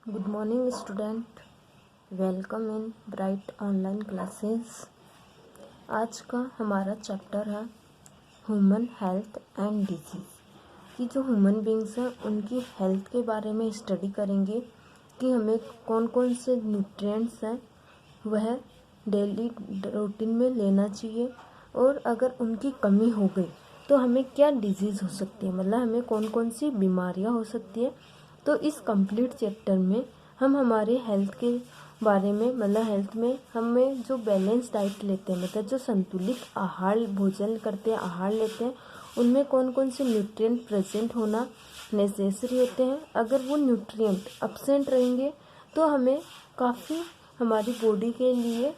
Good morning student, welcome in bright online classes. आज का हमारा चैप्टर है ह्यूमन हेल्थ एंड डिजीज़। कि जो ह्यूमन बींग्स हैं उनकी हेल्थ के बारे में स्टडी करेंगे कि हमें कौन कौन से न्यूट्रिएंट्स हैं वह डेली रूटीन में लेना चाहिए, और अगर उनकी कमी हो गई तो हमें क्या डिजीज़ हो सकती है, मतलब हमें कौन कौन सी बीमारियां हो सकती है। तो इस कंप्लीट चैप्टर में हम हमारे हेल्थ के बारे में, मतलब हेल्थ में हमें जो बैलेंस डाइट लेते हैं, मतलब जो संतुलित आहार भोजन करते हैं, आहार लेते हैं, उनमें कौन कौन से न्यूट्रिएंट प्रेजेंट होना नेसेसरी होते हैं। अगर वो न्यूट्रिएंट अब्सेंट रहेंगे तो हमें काफ़ी हमारी बॉडी के लिए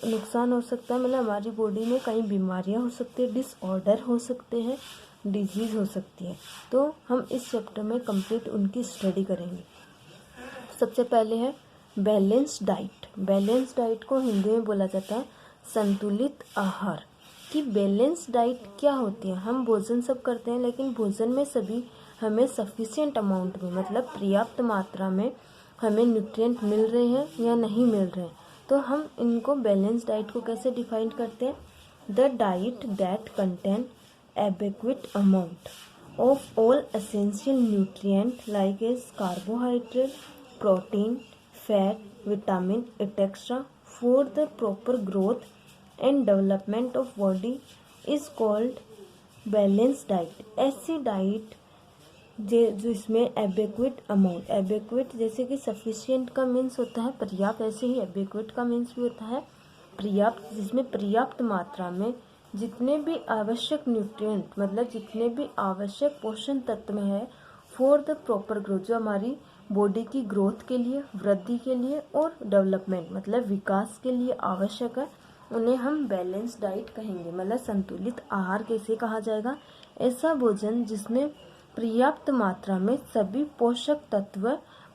नुकसान हो सकता है, मतलब हमारी बॉडी में कई बीमारियां हो सकती है, डिसऑर्डर हो सकते हैं, डिजीज़ हो सकती है। तो हम इस चैप्टर में कंप्लीट उनकी स्टडी करेंगे। सबसे पहले है बैलेंस डाइट। बैलेंस डाइट को हिंदी में बोला जाता है संतुलित आहार। कि बैलेंस डाइट क्या होती है। हम भोजन सब करते हैं, लेकिन भोजन में सभी हमें सफिशिएंट अमाउंट में, मतलब पर्याप्त मात्रा में हमें न्यूट्रिएंट मिल रहे हैं या नहीं मिल रहे हैं। तो हम इनको बैलेंस डाइट को कैसे डिफाइन करते हैं। The diet that contain adequate amount of all essential nutrient like as carbohydrate, protein, fat, vitamin, etc. for the proper growth and development of body is called balanced diet। ऐसी diet जो इसमें adequate amount, adequate जैसे कि sufficient का means होता है पर्याप्त, ऐसे ही एडेक्वेट का मीन्स भी होता है पर्याप्त, जिसमें पर्याप्त मात्रा में जितने भी आवश्यक न्यूट्रिएंट, मतलब जितने भी आवश्यक पोषण तत्व में है फॉर द प्रॉपर ग्रोथ, जो हमारी बॉडी की ग्रोथ के लिए, वृद्धि के लिए और डेवलपमेंट मतलब विकास के लिए आवश्यक है, उन्हें हम बैलेंस डाइट कहेंगे। मतलब संतुलित आहार कैसे कहा जाएगा। ऐसा भोजन जिसमें पर्याप्त मात्रा में सभी पोषक तत्व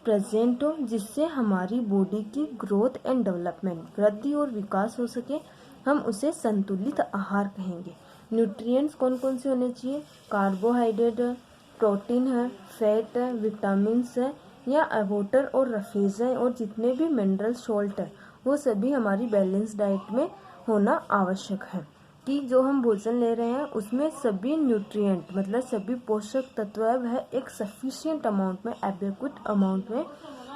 प्रेजेंट हो, जिससे हमारी बॉडी की ग्रोथ एंड डेवलपमेंट, वृद्धि और विकास हो सके, हम उसे संतुलित आहार कहेंगे। न्यूट्रिएंट्स कौन कौन से होने चाहिए। कार्बोहाइड्रेट है, प्रोटीन है, फैट है, विटामिन्स है या वाटर और रफेज है, और जितने भी मिनरल सॉल्ट है वो सभी हमारी बैलेंस डाइट में होना आवश्यक है। कि जो हम भोजन ले रहे हैं उसमें सभी न्यूट्रिएंट, मतलब सभी पोषक तत्व है वह एक सफिशिएंट अमाउंट में, एडेक्वेट अमाउंट में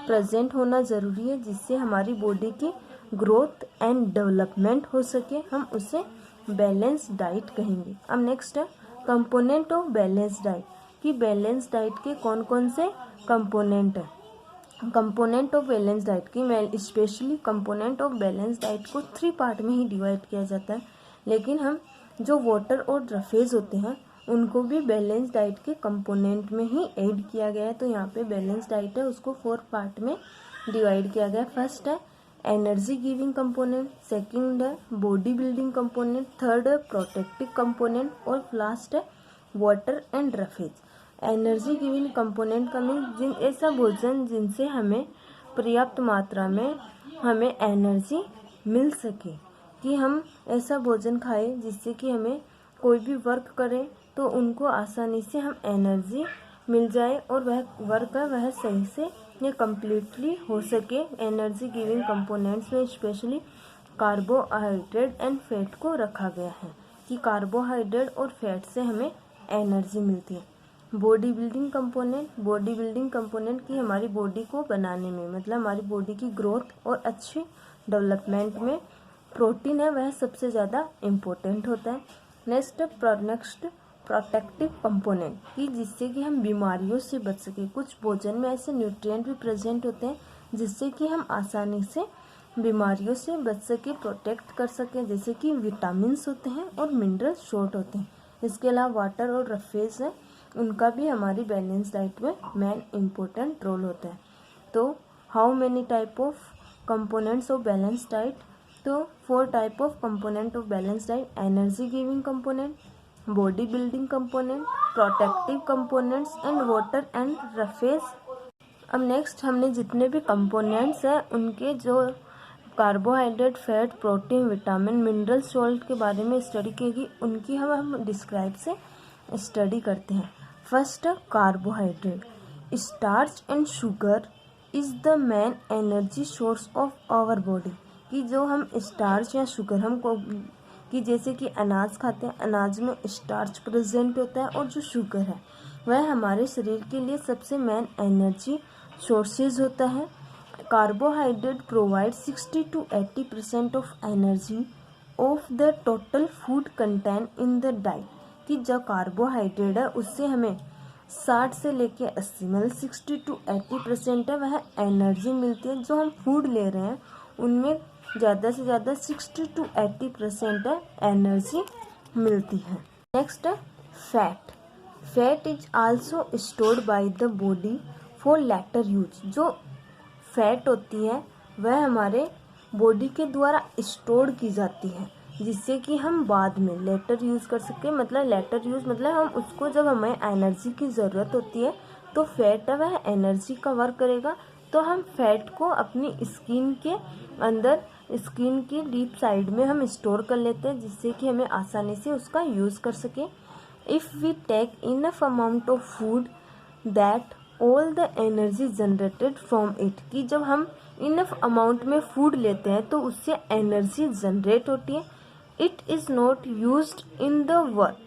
प्रेजेंट होना ज़रूरी है, जिससे हमारी बॉडी की ग्रोथ एंड डेवलपमेंट हो सके, हम उसे बैलेंस डाइट कहेंगे। अब नेक्स्ट है कंपोनेंट ऑफ बैलेंस डाइट। कि बैलेंस डाइट के कौन कौन से कंपोनेंट है। कंपोनेंट ऑफ बैलेंस डाइट की मैं specially component of balance diet को 3 पार्ट में ही डिवाइड किया जाता है, लेकिन हम जो वाटर और रफेज होते हैं उनको भी बैलेंस डाइट के कंपोनेंट में ही ऐड किया गया है। तो यहाँ पे बैलेंस डाइट है उसको 4 पार्ट में डिवाइड किया गया है। फर्स्ट है एनर्जी गिविंग कंपोनेंट, सेकंड है बॉडी बिल्डिंग कंपोनेंट, थर्ड है प्रोटेक्टिव कंपोनेंट, और लास्ट है water and roughage. Energy giving component का मीन ऐसा भोजन जिनसे हमें पर्याप्त मात्रा में हमें एनर्जी मिल सके, कि हम ऐसा भोजन खाएं जिससे कि हमें कोई भी वर्क करें तो उनको आसानी से हम एनर्जी मिल जाए और वह वर्क है वह सही से ये कम्प्लीटली हो सके। एनर्जी गिविंग कंपोनेंट्स में स्पेशली कार्बोहाइड्रेट एंड फैट को रखा गया है, कि कार्बोहाइड्रेट और फैट से हमें एनर्जी मिलती है। Body building component, body building component की हमारी बॉडी को बनाने में, मतलब हमारी बॉडी की ग्रोथ और अच्छी डेवलपमेंट में प्रोटीन है वह सबसे ज़्यादा इम्पोर्टेंट होता है। नेक्स्ट प्रोटेक्टिव कंपोनेंट, कि जिससे कि हम बीमारियों से बच सके। कुछ भोजन में ऐसे न्यूट्रिएंट भी प्रेजेंट होते हैं जिससे कि हम आसानी से बीमारियों से बच सके, प्रोटेक्ट कर सकें, जैसे कि विटामिन्स होते हैं और मिनरल सॉल्ट होते हैं। इसके अलावा वाटर और रफेज है, उनका भी हमारी बैलेंस डाइट में मेन इम्पोर्टेंट रोल होता है। तो how many type of components of balance diet. तो 4 type of component of balance diet, energy giving component, body building component, protective components and water and roughage. अब next हमने जितने भी components हैं उनके जो carbohydrate, fat, protein, vitamin, mineral salt के बारे में स्टडी की, उनकी हम डिस्क्राइब से स्टडी करते हैं। First carbohydrate, starch and sugar is the main energy source of our body, कि जो हम स्टार्च या शुगर हमको कि जैसे कि अनाज खाते हैं, अनाज में स्टार्च प्रेजेंट होता है और जो शुगर है वह हमारे शरीर के लिए सबसे मेन एनर्जी सोर्सेज होता है। Carbohydrate provide 60 to 80% of energy of the total food content in the diet, कि जो कार्बोहाइड्रेट है उससे हमें 60 से लेके 80 मतलब 60 to 80% है वह एनर्जी मिलती है। जो हम फूड ले रहे हैं उनमें ज़्यादा से ज़्यादा 60 to 80% है एनर्जी मिलती है। नेक्स्ट है fat. Fat is also stored by the body for later use. जो फैट होती है वह हमारे बॉडी के द्वारा स्टोर की जाती है, जिससे कि हम बाद में लेटर यूज़ कर सकें। मतलब लेटर यूज़ मतलब हम उसको जब हमें एनर्जी की ज़रूरत होती है तो फैट है वह एनर्जी का वर्क करेगा। तो हम फैट को अपनी स्किन के अंदर, स्किन की डीप साइड में हम स्टोर कर लेते हैं, जिससे कि हमें आसानी से उसका यूज़ कर सकें। If we take enough amount of food that all the energy generated from it, कि जब हम इनफ अमाउंट में फूड लेते हैं तो उससे एनर्जी जनरेट होती है। It is not used in the work,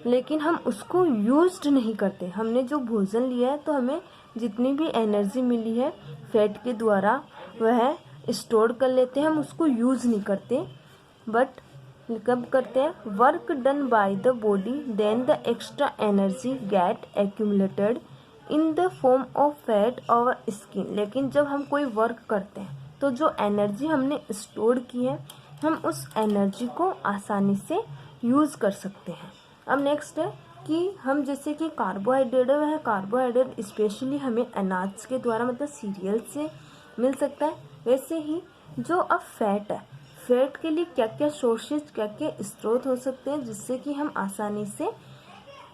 लेकिन हम उसको यूज्ड नहीं करते। हमने जो भोजन लिया है तो हमें जितनी भी एनर्जी मिली है फैट के द्वारा वह स्टोर कर लेते हैं, हम उसको यूज़ नहीं करते। बट कब करते हैं? Work done by the body then the extra energy get accumulated in the form of fat और स्किन। लेकिन जब हम कोई वर्क करते हैं तो जो एनर्जी हमने स्टोर की है हम उस एनर्जी को आसानी से यूज़ कर सकते हैं। अब नेक्स्ट है कि हम जैसे कि कार्बोहाइड्रेट है वह कार्बोहाइड्रेट स्पेशली हमें अनाज के द्वारा मतलब सीरियल से मिल सकता है। वैसे ही जो अब फैट है, फैट के लिए क्या क्या सोर्सेज, क्या क्या स्रोत हो सकते हैं जिससे कि हम आसानी से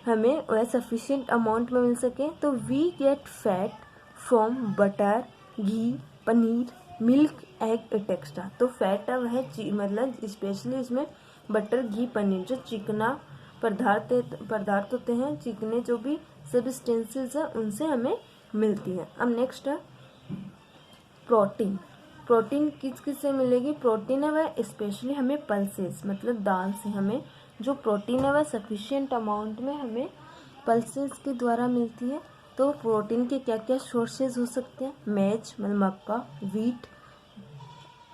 हमें वह सफिशिएंट अमाउंट में मिल सके। तो we get fat from butter, ghee, paneer, milk, egg etcetera. तो फैट है वह मतलब स्पेशली इसमें बटर, घी, पनीर जो चिकना पदार्थ होते हैं, चिकने जो भी सब्सटेंसेस है उनसे हमें मिलती है। अब नेक्स्ट है प्रोटीन। प्रोटीन किस किस से मिलेगी? प्रोटीन है वह स्पेशली हमें पल्सेस मतलब दाल से हमें जो प्रोटीन है वह सफिशिएंट अमाउंट में हमें पल्सेस के द्वारा मिलती है। तो प्रोटीन के क्या क्या सोर्सेज हो सकते हैं? मैच मतलब मक्का, वीट,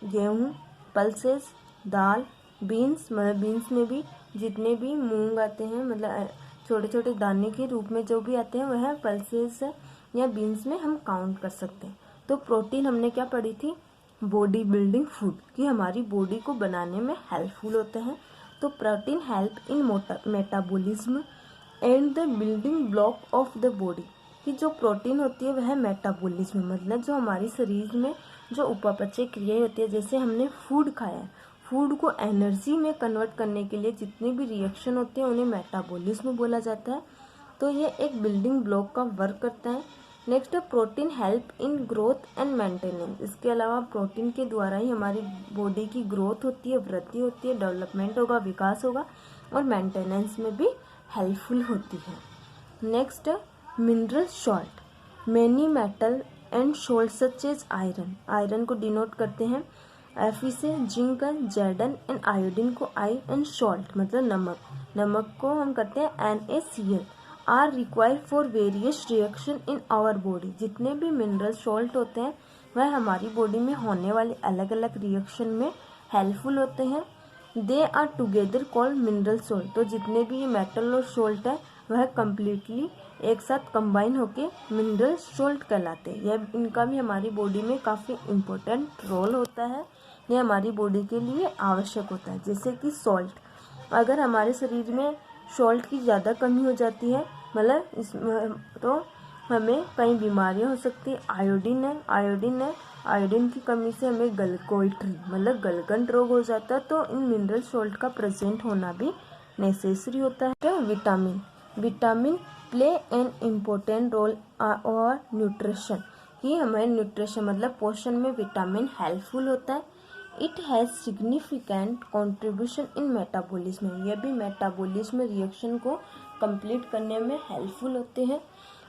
गेहूँ, पल्सेस, दाल, बीन्स मतलब बीन्स में भी जितने भी मूंग आते हैं मतलब छोटे छोटे दाने के रूप में जो भी आते हैं वह पल्सेस या बीन्स में हम काउंट कर सकते हैं। तो प्रोटीन हमने क्या पढ़ी थी? बॉडी बिल्डिंग फूड, कि हमारी बॉडी को बनाने में हेल्पफुल होते हैं। तो protein help in metabolism and the building block of the body, कि जो प्रोटीन होती है वह मेटाबॉलिज्म मतलब जो हमारे शरीर में जो उपापचय क्रियाएं होती है, जैसे हमने फूड खाया है, फूड को एनर्जी में कन्वर्ट करने के लिए जितनी भी रिएक्शन होते हैं उन्हें मेटाबॉलिज्म बोला जाता है। तो ये एक बिल्डिंग ब्लॉक का वर्क करता है। नेक्स्ट है protein help in growth and maintenance. इसके अलावा प्रोटीन के द्वारा ही हमारी बॉडी की ग्रोथ होती है, वृद्धि होती है, डेवलपमेंट होगा, विकास होगा और मेंटेनेंस में भी हेल्पफुल होती है। नेक्स्ट है mineral salt. Many metal and salt such as iron, iron को डिनोट करते हैं Fe से, जिंक, Zn एंड आयोडीन को I एंड सॉल्ट मतलब नमक, नमक को हम करते हैं NaCl are required for various reaction in our body. जितने भी मिनरल सॉल्ट होते हैं वह हमारी बॉडी में होने वाले अलग अलग रिएक्शन में हेल्पफुल होते हैं। They are together called mineral salt. तो जितने भी ये मेटल और सॉल्ट है वह कम्प्लीटली एक साथ कंबाइन होके मिनरल सॉल्ट कहलाते हैं। यह इनका भी हमारी बॉडी में काफ़ी इम्पोर्टेंट रोल होता है, यह हमारी बॉडी के लिए आवश्यक होता है। जैसे कि सॉल्ट, अगर हमारे शरीर में सॉल्ट की ज़्यादा कमी हो जाती है मतलब तो हमें कई बीमारियां हो सकती है। आयोडीन की कमी से हमें गलकोइट्री मतलब गलगंड रोग हो जाता है। तो इन मिनरल सॉल्ट का प्रेजेंट होना भी नेसेसरी होता है। तो vitamin play an important role और न्यूट्रिशन, कि हमें न्यूट्रिशन मतलब पोषण में विटामिन हेल्पफुल होता है। It has significant contribution in metabolism, यह भी मेटाबॉलिज्म रिएक्शन को कंप्लीट करने में हेल्पफुल होते हैं।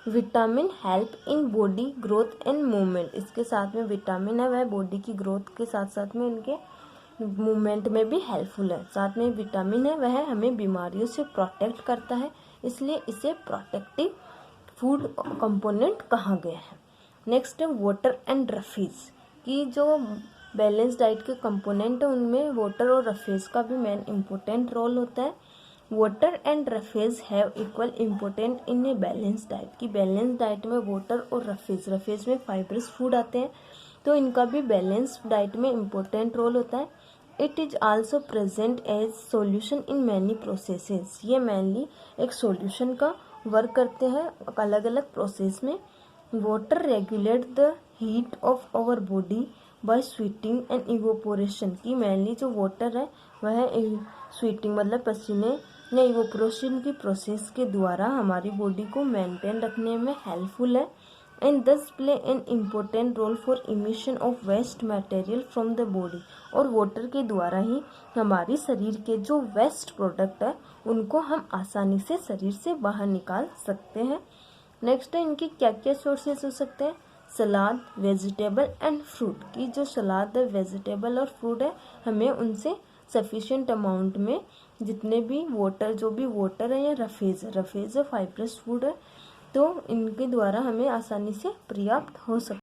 Vitamin help in body growth and movement, इसके साथ में विटामिन है वह बॉडी की ग्रोथ के साथ साथ में उनके मूवमेंट में भी हेल्पफुल है। साथ में विटामिन है वह हमें बीमारियों से प्रोटेक्ट करता है, इसलिए इसे प्रोटेक्टिव फूड कंपोनेंट कहा गया है। नेक्स्ट है वाटर एंड रफीज की जो बैलेंस डाइट के कंपोनेंट है उनमें वाटर और रफेज का भी मेन इम्पोर्टेंट रोल होता है। Water and roughage have equal important in a balance diet, की बैलेंस डाइट में वाटर और रफेज में फाइब्रस फूड आते हैं तो इनका भी बैलेंस डाइट में इम्पोर्टेंट रोल होता है। It is also present as solution in many processes, ये मेनली एक सॉल्यूशन का वर्क करते हैं अलग अलग प्रोसेस में। Water regulate the heat of our body by sweating and evaporation, की मेनली जो वाटर है वह स्वीटिंग मतलब पसीने या इवोपोरेशन की प्रोसेस के द्वारा हमारी बॉडी को मेंटेन रखने में हेल्पफुल है and these play an important role for emission of waste material from the body, और वाटर के द्वारा ही हमारी शरीर के जो वेस्ट प्रोडक्ट है उनको हम आसानी से शरीर से बाहर निकाल सकते हैं। नेक्स्ट है इनकी क्या क्या सोर्सेज हो सकते हैं, सलाद, वेजिटेबल एंड फ्रूट, की जो सलाद है वेजिटेबल और फ्रूट है हमें उनसे सफिशिएंट अमाउंट में जितने भी वाटर जो भी वाटर है या रफेज है फाइब्रस फूड है तो इनके द्वारा हमें आसानी से पर्याप्त हो सकता है।